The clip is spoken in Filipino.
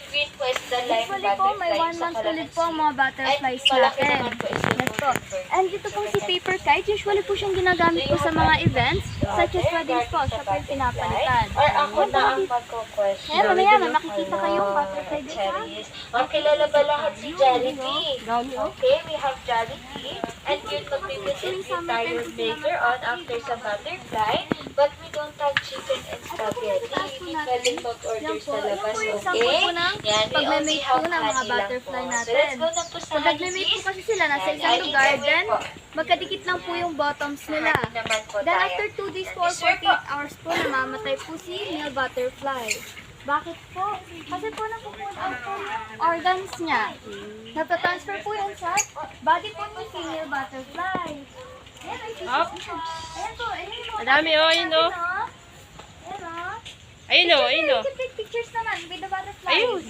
green po is the lime Usually po, may butterfly 1 sa month ulit po ang kalamansi. mga butterflies At malaki natin. naman po is yung Yes po. golden bird. And dito po si paper kite, usually po siyang ginagamit po sa mga events, such as weddings po, siya po yung pinapalitan. Or ako na ang magko-question. Eh, mamaya, makikita kayong butterfly dito. Cherries. Ang kilala ba lahat si Jollibee? Okay, we have Jollibee. And yun magbibisit si tire maker on after sa butterfly. But we don't have chicken and spaghetti. Hindi pwedeng mag-order sa labas, okay? Yan, we only have ng mga honey lang butterfly po. So natin. let's go na po sa Pag nagme-mate po kasi sila nasa isang lugar, then magkadikit lang po yung bottoms nila. naman po Then tayo. after 2 days po or 48 hours po, namamatay po si male butterfly. Bakit po? Kasi po napupull out po yung organs niya. Natatransfer po yun sa body po ng female butterfly. Ayan, ay pieces niya. Ayan po, ayan yung mga Madami, oh, ayun, oh. Ayan, oh. Ayun o, ayun o. You can take pictures naman with the butterfly. Ayun.